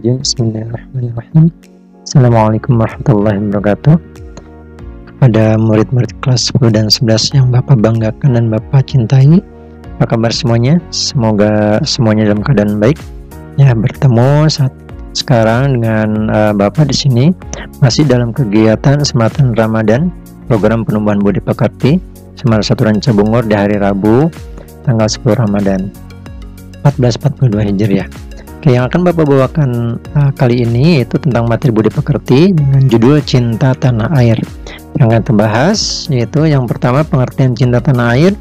Bismillahirrahmanirrahim. Bismillahirrahmanirrahim. Assalamualaikum warahmatullahi wabarakatuh. Kepada murid-murid kelas 10 dan 11 yang Bapak banggakan dan Bapak cintai, apa kabar semuanya? Semoga semuanya dalam keadaan baik. Ya, bertemu sekarang dengan Bapak di sini masih dalam kegiatan Sematan Ramadan, program penumbuhan budi pekerti Semarang 1 Ranca Bungur di hari Rabu tanggal 10 Ramadan 1442 Hijriah. Oke, yang akan Bapak bawakan kali ini yaitu tentang materi budi pekerti dengan judul Cinta Tanah Air. Yang akan terbahas yaitu yang pertama pengertian cinta tanah air,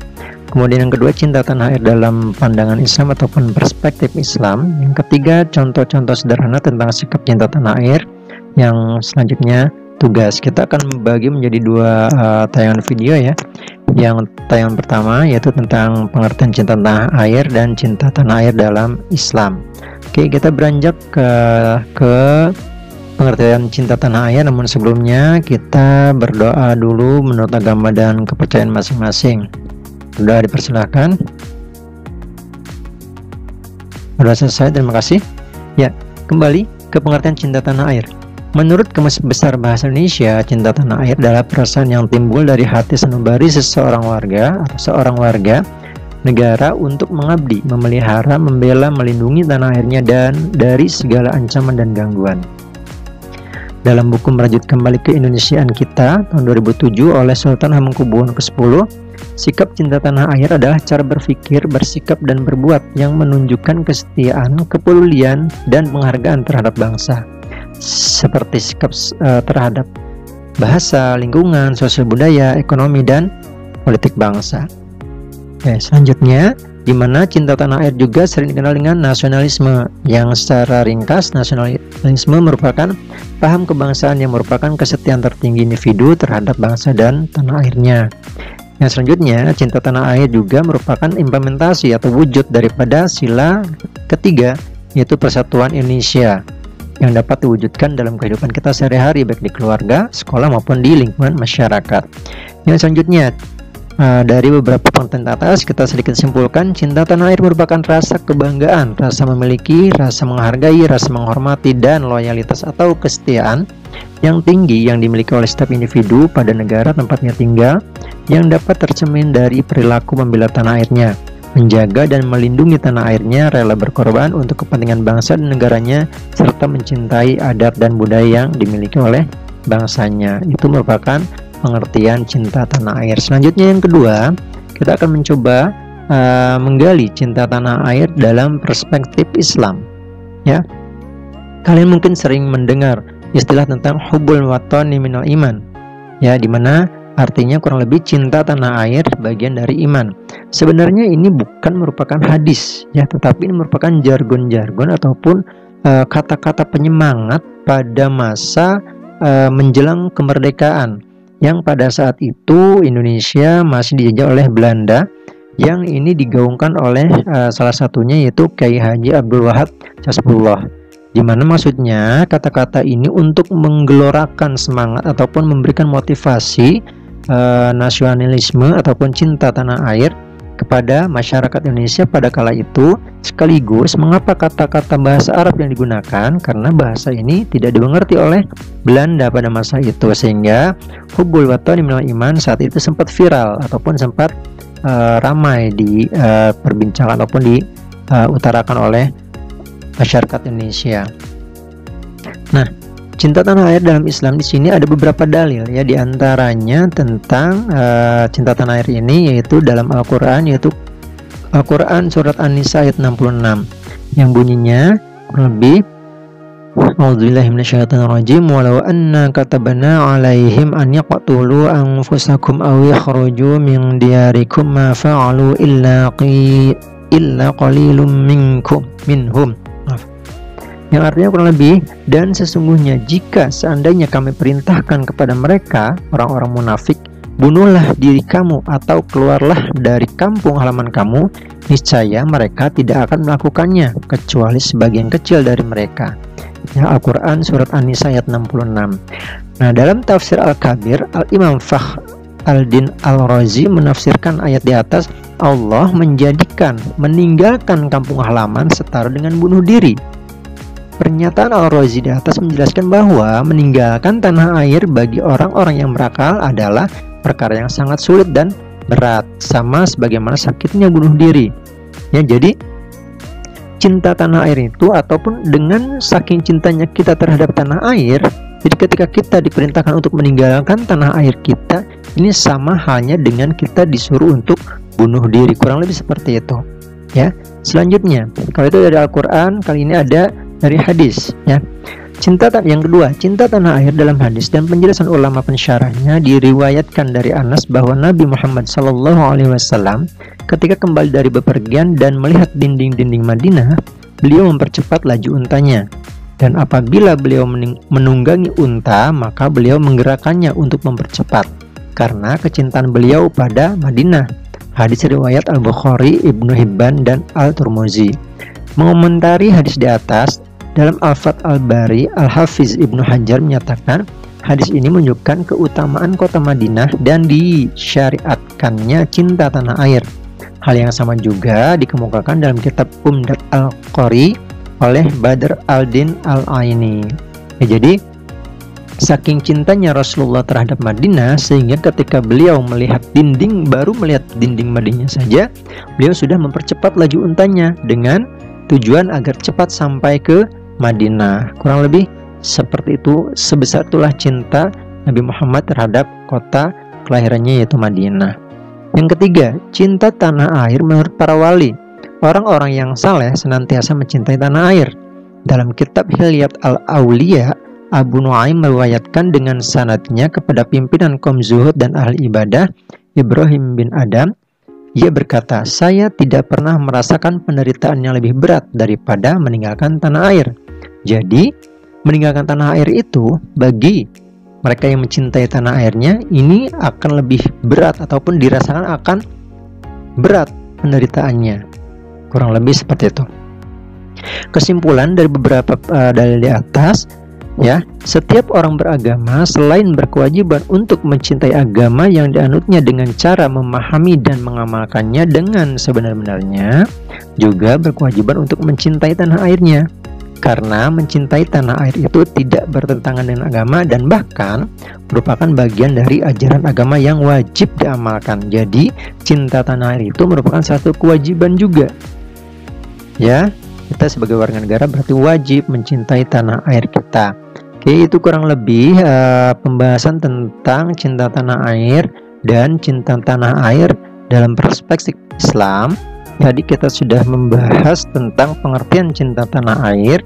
kemudian yang kedua cinta tanah air dalam pandangan Islam ataupun perspektif Islam, yang ketiga contoh-contoh sederhana tentang sikap cinta tanah air, yang selanjutnya tugas. Kita akan membagi menjadi dua tayangan video ya. Yang tayangan pertama yaitu tentang pengertian cinta tanah air dan cinta tanah air dalam Islam. Oke, kita beranjak ke pengertian cinta tanah air, namun sebelumnya kita berdoa dulu menurut agama dan kepercayaan masing-masing. Berdoa dipersilahkan. Sudah selesai, terima kasih. Ya, kembali ke pengertian cinta tanah air. Menurut Kamus Besar Bahasa Indonesia, cinta tanah air adalah perasaan yang timbul dari hati sanubari seseorang warga atau seorang warga negara untuk mengabdi, memelihara, membela, melindungi tanah airnya dan dari segala ancaman dan gangguan. Dalam buku Merajut Kembali Keindonesiaan Kita tahun 2007 oleh Sultan Hamengkubuwono ke-10, sikap cinta tanah air adalah cara berpikir, bersikap, dan berbuat yang menunjukkan kesetiaan, kepedulian, dan penghargaan terhadap bangsa, seperti sikap terhadap bahasa, lingkungan, sosial budaya, ekonomi, dan politik bangsa. Selanjutnya, di mana cinta tanah air juga sering dikenal dengan nasionalisme, yang secara ringkas nasionalisme merupakan paham kebangsaan yang merupakan kesetiaan tertinggi individu terhadap bangsa dan tanah airnya. Yang selanjutnya, cinta tanah air juga merupakan implementasi atau wujud daripada sila ketiga, yaitu persatuan Indonesia, yang dapat diwujudkan dalam kehidupan kita sehari-hari baik di keluarga, sekolah maupun di lingkungan masyarakat. Yang selanjutnya, dari beberapa konten atas kita sedikit simpulkan, cinta tanah air merupakan rasa kebanggaan, rasa memiliki, rasa menghargai, rasa menghormati, dan loyalitas atau kesetiaan yang tinggi yang dimiliki oleh setiap individu pada negara tempatnya tinggal, yang dapat tercermin dari perilaku membela tanah airnya, menjaga dan melindungi tanah airnya, rela berkorban untuk kepentingan bangsa dan negaranya, serta mencintai adat dan budaya yang dimiliki oleh bangsanya. Itu merupakan pengertian cinta tanah air. Selanjutnya yang kedua, kita akan mencoba menggali cinta tanah air dalam perspektif Islam. Ya, kalian mungkin sering mendengar istilah tentang hubbul watani minal iman. Ya, dimana artinya kurang lebih cinta tanah air bagian dari iman. Sebenarnya ini bukan merupakan hadis, ya, tetapi ini merupakan jargon-jargon ataupun kata-kata penyemangat pada masa menjelang kemerdekaan, yang pada saat itu Indonesia masih dijajah oleh Belanda, yang ini digaungkan oleh salah satunya yaitu Kiai Haji Abdul Wahab Hasbullah, di mana maksudnya kata-kata ini untuk menggelorakan semangat ataupun memberikan motivasi nasionalisme ataupun cinta tanah air kepada masyarakat Indonesia pada kala itu. Sekaligus mengapa kata-kata bahasa Arab yang digunakan, karena bahasa ini tidak dimengerti oleh Belanda pada masa itu, sehingga hubbul watani minal iman saat itu sempat viral ataupun sempat ramai di perbincangan ataupun diutarakan oleh masyarakat Indonesia. Nah, cinta tanah air dalam Islam di sini ada beberapa dalil, ya, diantaranya tentang cinta tanah air ini yaitu dalam Al-Quran, yaitu Al-Quran surat An-Nisa ayat 66 yang bunyinya kurang lebih, A'udzubillahi minasyaitonirrajim, walau anna katabna 'alaihim an yaqtulu anfusakum aw yakhruju min diyarikum ma fa'alu illa qalilum minhum. Yang artinya kurang lebih, dan sesungguhnya jika seandainya kami perintahkan kepada mereka, orang-orang munafik, bunuhlah diri kamu atau keluarlah dari kampung halaman kamu, niscaya mereka tidak akan melakukannya kecuali sebagian kecil dari mereka. Ya, Al-Quran surat An-Nisa ayat 66. Nah, dalam tafsir Al-Kabir, Al-Imam Fakhr Al-Din Al-Razi menafsirkan ayat di atas, Allah menjadikan meninggalkan kampung halaman setara dengan bunuh diri. Pernyataan Al-Razi di atas menjelaskan bahwa meninggalkan tanah air bagi orang-orang yang berakal adalah perkara yang sangat sulit dan berat, sama sebagaimana sakitnya bunuh diri. Ya, jadi cinta tanah air itu, ataupun dengan saking cintanya kita terhadap tanah air, jadi ketika kita diperintahkan untuk meninggalkan tanah air kita, ini sama halnya dengan kita disuruh untuk bunuh diri, kurang lebih seperti itu. Ya, selanjutnya, kalau itu dari Al-Quran, kali ini ada dari hadis. Ya, yang kedua, cinta tanah air dalam hadis dan penjelasan ulama pensyarahnya diriwayatkan dari Anas bahwa Nabi Muhammad SAW ketika kembali dari bepergian dan melihat dinding-dinding Madinah, beliau mempercepat laju untanya. Dan apabila beliau menunggangi unta, maka beliau menggerakkannya untuk mempercepat karena kecintaan beliau pada Madinah. Hadis riwayat Al-Bukhari, Ibnu Hibban, dan Al-Turmuzi. Mengomentari hadis di atas, dalam Al-Fath Al-Bari, Al-Hafiz Ibnu Hajar menyatakan hadis ini menunjukkan keutamaan kota Madinah dan disyariatkannya cinta tanah air. Hal yang sama juga dikemukakan dalam kitab Umdat Al-Qari oleh Badr Al-Din Al-Aini. Ya, jadi saking cintanya Rasulullah terhadap Madinah sehingga ketika beliau baru melihat dinding Madinah saja, beliau sudah mempercepat laju untanya dengan tujuan agar cepat sampai ke Madinah. Kurang lebih seperti itu, sebesar itulah cinta Nabi Muhammad terhadap kota kelahirannya yaitu Madinah. Yang ketiga, cinta tanah air menurut para wali. Orang-orang yang saleh senantiasa mencintai tanah air. Dalam kitab Hilyat Al-Auliya, Abu Nuaim meriwayatkan dengan sanadnya kepada pimpinan kaum zuhud dan ahli ibadah, Ibrahim bin Adam. Ia berkata, saya tidak pernah merasakan penderitaan yang lebih berat daripada meninggalkan tanah air. Jadi, meninggalkan tanah air itu bagi mereka yang mencintai tanah airnya ini akan lebih berat, ataupun dirasakan akan berat penderitaannya. Kurang lebih seperti itu. Kesimpulan dari beberapa dalil di atas, ya, setiap orang beragama selain berkewajiban untuk mencintai agama yang dianutnya dengan cara memahami dan mengamalkannya dengan sebenar-benarnya, juga berkewajiban untuk mencintai tanah airnya. Karena mencintai tanah air itu tidak bertentangan dengan agama dan bahkan merupakan bagian dari ajaran agama yang wajib diamalkan. Jadi, cinta tanah air itu merupakan satu kewajiban juga. Ya, kita sebagai warga negara berarti wajib mencintai tanah air kita. Oke, itu kurang lebih pembahasan tentang cinta tanah air dan cinta tanah air dalam perspektif Islam. Jadi kita sudah membahas tentang pengertian cinta tanah air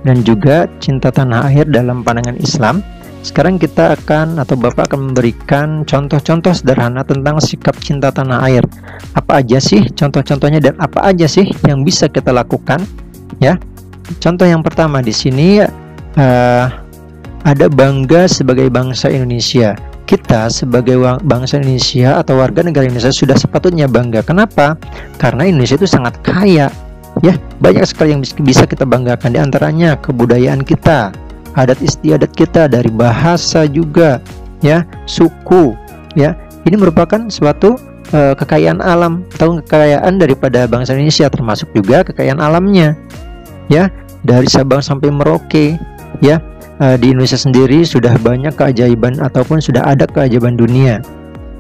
dan juga cinta tanah air dalam pandangan Islam. Sekarang kita akan, atau Bapak akan memberikan contoh-contoh sederhana tentang sikap cinta tanah air. Apa aja sih contoh-contohnya dan apa aja sih yang bisa kita lakukan? Ya, contoh yang pertama di sini ada bangga sebagai bangsa Indonesia. Kita sebagai bangsa Indonesia atau warga negara Indonesia sudah sepatutnya bangga. Kenapa? Karena Indonesia itu sangat kaya. Ya, banyak sekali yang bisa kita banggakan. Di antaranya kebudayaan kita, adat istiadat kita, dari bahasa juga, ya, suku, ya. Ini merupakan suatu kekayaan alam atau kekayaan daripada bangsa Indonesia, termasuk juga kekayaan alamnya. Ya, dari Sabang sampai Merauke, ya. Di Indonesia sendiri sudah banyak keajaiban ataupun sudah ada keajaiban dunia,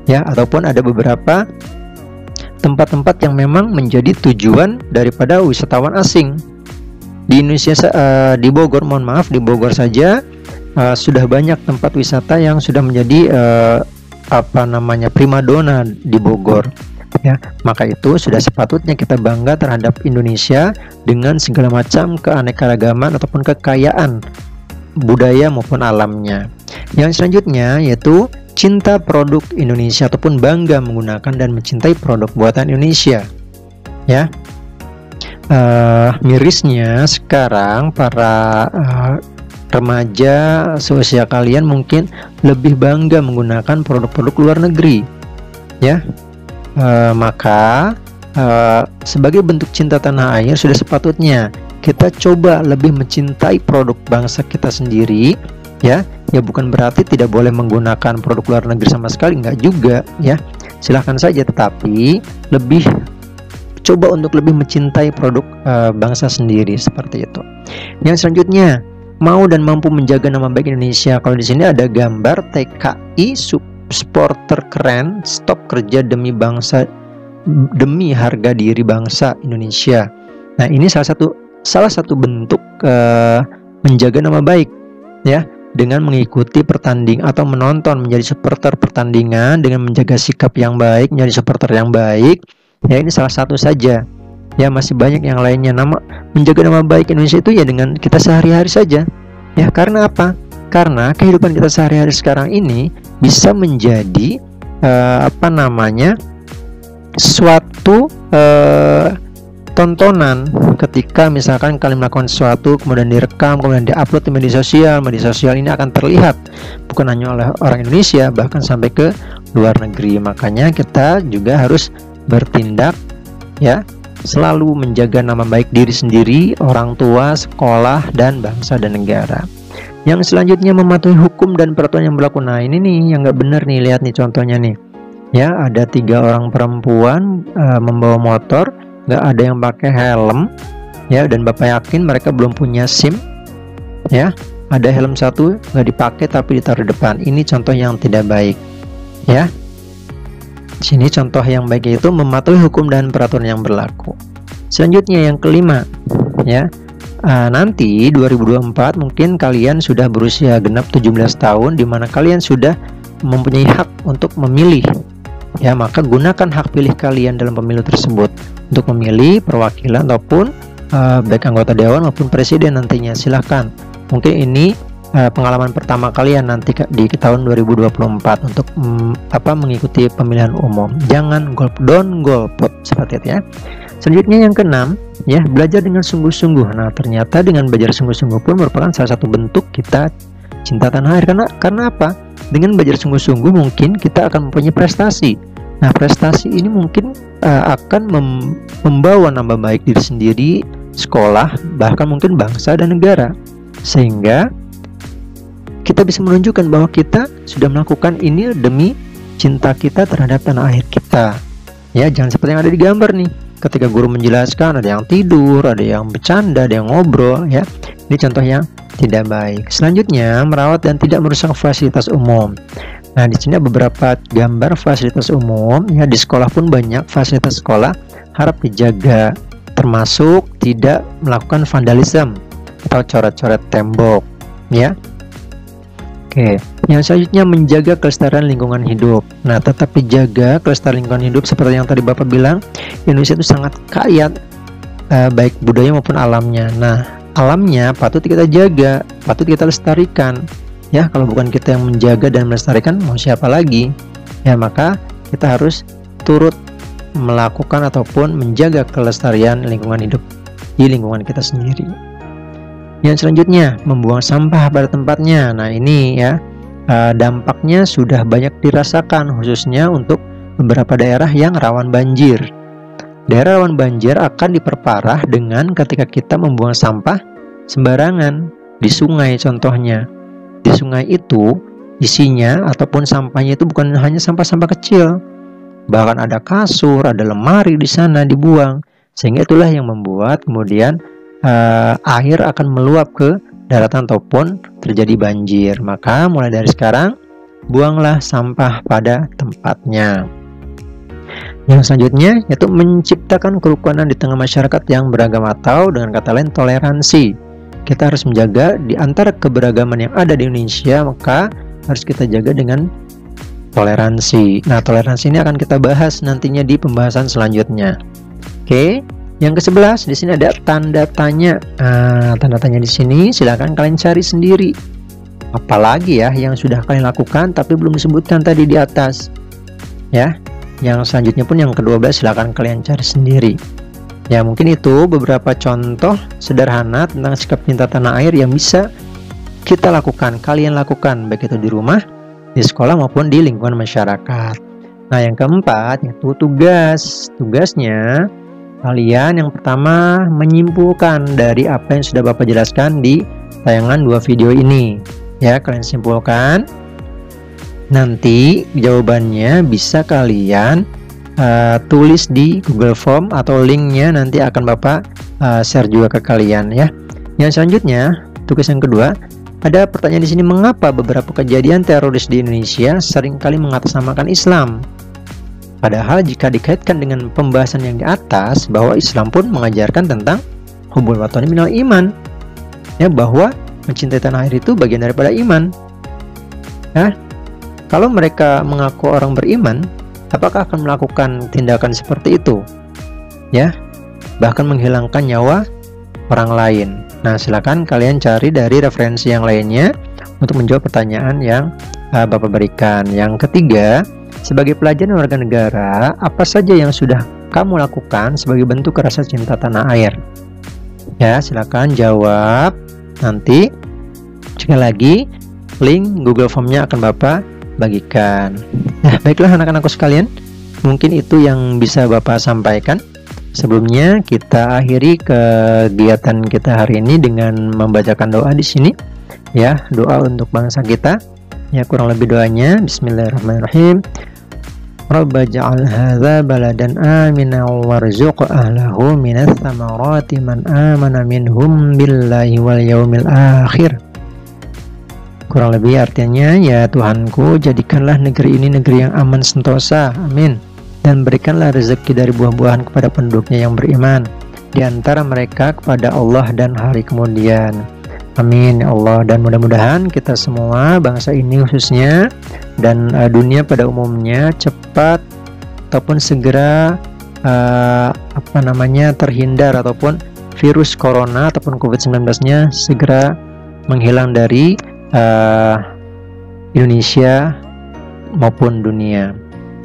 ya, ataupun ada beberapa tempat-tempat yang memang menjadi tujuan daripada wisatawan asing. Di Indonesia, di Bogor, mohon maaf, di Bogor saja sudah banyak tempat wisata yang sudah menjadi primadona di Bogor. Ya, maka itu sudah sepatutnya kita bangga terhadap Indonesia dengan segala macam keanekaragaman ataupun kekayaan budaya maupun alamnya. Yang selanjutnya yaitu cinta produk Indonesia ataupun bangga menggunakan dan mencintai produk buatan Indonesia. Ya, mirisnya sekarang para remaja seusia kalian mungkin lebih bangga menggunakan produk-produk luar negeri. Ya, maka sebagai bentuk cinta tanah air sudah sepatutnya kita coba lebih mencintai produk bangsa kita sendiri, ya. Ya, bukan berarti tidak boleh menggunakan produk luar negeri sama sekali, enggak juga, ya. Silahkan saja, tetapi lebih coba untuk lebih mencintai produk bangsa sendiri, seperti itu. Yang selanjutnya, mau dan mampu menjaga nama baik Indonesia. Kalau di sini ada gambar TKI supporter keren, stop kerja demi bangsa, demi harga diri bangsa Indonesia. Nah, ini salah satu bentuk menjaga nama baik, ya, dengan mengikuti pertandingan atau menonton, menjadi supporter pertandingan dengan menjaga sikap yang baik, menjadi supporter yang baik. Ya, ini salah satu saja. Ya, masih banyak yang lainnya. Menjaga nama baik Indonesia itu ya dengan kita sehari-hari saja. Ya, karena apa? Karena kehidupan kita sehari-hari sekarang ini bisa menjadi suatu tontonan ketika misalkan kalian melakukan sesuatu, kemudian direkam, kemudian diupload di media sosial. Media sosial ini akan terlihat bukan hanya oleh orang Indonesia, bahkan sampai ke luar negeri. Makanya kita juga harus bertindak, ya, selalu menjaga nama baik diri sendiri, orang tua, sekolah, dan bangsa dan negara. Yang selanjutnya, mematuhi hukum dan peraturan yang berlaku. Nah, ini nih yang nggak benar nih, lihat nih contohnya nih. Ya, ada 3 orang perempuan membawa motor, nggak ada yang pakai helm, ya, dan bapak yakin mereka belum punya SIM, ya. Ada helm satu nggak dipakai tapi ditaruh di depan. Ini contoh yang tidak baik, ya. Sini contoh yang baik itu mematuhi hukum dan peraturan yang berlaku. Selanjutnya yang kelima, ya, nanti 2024 mungkin kalian sudah berusia genap 17 tahun, di mana kalian sudah mempunyai hak untuk memilih. Ya, maka gunakan hak pilih kalian dalam pemilu tersebut untuk memilih perwakilan ataupun baik anggota dewan maupun presiden nantinya. Silahkan. Mungkin ini pengalaman pertama kalian nanti di tahun 2024 untuk mengikuti pemilihan umum. Jangan don't golput, seperti itu, ya. Selanjutnya yang keenam, ya, belajar dengan sungguh-sungguh. Nah, ternyata dengan belajar sungguh-sungguh pun merupakan salah satu bentuk kita cinta tanah air. Karena apa? Dengan belajar sungguh-sungguh mungkin kita akan mempunyai prestasi. Nah, prestasi ini mungkin akan membawa nama baik diri sendiri, sekolah, bahkan mungkin bangsa dan negara. Sehingga kita bisa menunjukkan bahwa kita sudah melakukan ini demi cinta kita terhadap tanah air kita. Ya, jangan seperti yang ada di gambar nih. Ketika guru menjelaskan, ada yang tidur, ada yang bercanda, ada yang ngobrol, ya. Ini contoh yang tidak baik. Selanjutnya, merawat dan tidak merusak fasilitas umum. Nah, di sini ada beberapa gambar fasilitas umum, ya. Di sekolah pun banyak fasilitas sekolah harap dijaga, termasuk tidak melakukan vandalisme atau coret-coret tembok, ya. Oke, yang selanjutnya menjaga kelestarian lingkungan hidup. Nah, tetap dijaga kelestarian lingkungan hidup seperti yang tadi Bapak bilang. Indonesia itu sangat kaya, baik budaya maupun alamnya. Nah, alamnya patut kita jaga, patut kita lestarikan. Ya, kalau bukan kita yang menjaga dan melestarikan, mau siapa lagi? Ya, maka kita harus turut melakukan ataupun menjaga kelestarian lingkungan hidup di lingkungan kita sendiri. Yang selanjutnya, membuang sampah pada tempatnya. Nah, ini ya, dampaknya sudah banyak dirasakan, khususnya untuk beberapa daerah yang rawan banjir. Daerah rawan banjir akan diperparah dengan ketika kita membuang sampah sembarangan di sungai. Contohnya, di sungai itu isinya ataupun sampahnya itu bukan hanya sampah-sampah kecil, bahkan ada kasur, ada lemari di sana dibuang. Sehingga itulah yang membuat kemudian air akan meluap ke daratan ataupun terjadi banjir. Maka mulai dari sekarang, buanglah sampah pada tempatnya. Yang selanjutnya yaitu menciptakan kerukunan di tengah masyarakat yang beragam, atau dengan kata lain toleransi. Kita harus menjaga di antara keberagaman yang ada di Indonesia, maka harus kita jaga dengan toleransi. Nah, toleransi ini akan kita bahas nantinya di pembahasan selanjutnya. Oke. Yang ke-11 di sini ada tanda tanya. Tanda tanya di sini silakan kalian cari sendiri. Apalagi ya yang sudah kalian lakukan tapi belum disebutkan tadi di atas. Ya. Yang selanjutnya pun yang ke-12 silakan kalian cari sendiri. Ya, mungkin itu beberapa contoh sederhana tentang sikap cinta tanah air yang bisa kita lakukan, kalian lakukan, baik itu di rumah, di sekolah maupun di lingkungan masyarakat. Nah, yang keempat yaitu tugas. Tugasnya kalian yang pertama menyimpulkan dari apa yang sudah Bapak jelaskan di tayangan 2 video ini. Ya, kalian simpulkan. Nanti jawabannya bisa kalian tulis di Google Form atau linknya nanti akan Bapak share juga ke kalian ya. Yang selanjutnya, tugas yang kedua, ada pertanyaan di sini, mengapa beberapa kejadian teroris di Indonesia seringkali mengatasnamakan Islam? Padahal jika dikaitkan dengan pembahasan yang di atas, bahwa Islam pun mengajarkan tentang hubul watani minal iman, ya, bahwa mencintai tanah air itu bagian daripada iman. Ya, kalau mereka mengaku orang beriman, apakah akan melakukan tindakan seperti itu? Ya, bahkan menghilangkan nyawa orang lain. Nah, silakan kalian cari dari referensi yang lainnya untuk menjawab pertanyaan yang Bapak berikan. Yang ketiga, sebagai pelajar warga negara, apa saja yang sudah kamu lakukan sebagai bentuk rasa cinta tanah air? Ya, silakan jawab. Nanti sekali lagi link Google Form-nya akan Bapak bagikan. Nah, baiklah anak-anakku sekalian, mungkin itu yang bisa Bapak sampaikan. Sebelumnya kita akhiri kegiatan kita hari ini dengan membacakan doa di sini, ya, doa untuk bangsa kita. Ya, kurang lebih doanya, Bismillahirrahmanirrahim. Rabbana ja'al hadza baladan amina warzuq ahlahu minas tsamarati man amana minhum billahi wal yaumil akhir. Kurang lebih artinya, ya Tuhanku, jadikanlah negeri ini negeri yang aman sentosa, amin, dan berikanlah rezeki dari buah-buahan kepada penduduknya yang beriman, di antara mereka kepada Allah dan hari kemudian, amin ya Allah. Dan mudah-mudahan kita semua, bangsa ini khususnya, dan dunia pada umumnya, cepat ataupun segera terhindar, ataupun virus corona ataupun COVID-19-nya segera menghilang dari Indonesia maupun dunia.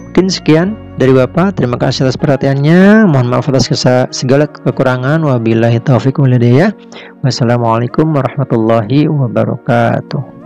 Mungkin sekian dari Bapak, terima kasih atas perhatiannya. Mohon maaf atas segala kekurangan. Wabillahi taufiq wal hidayah. Wassalamualaikum warahmatullahi wabarakatuh.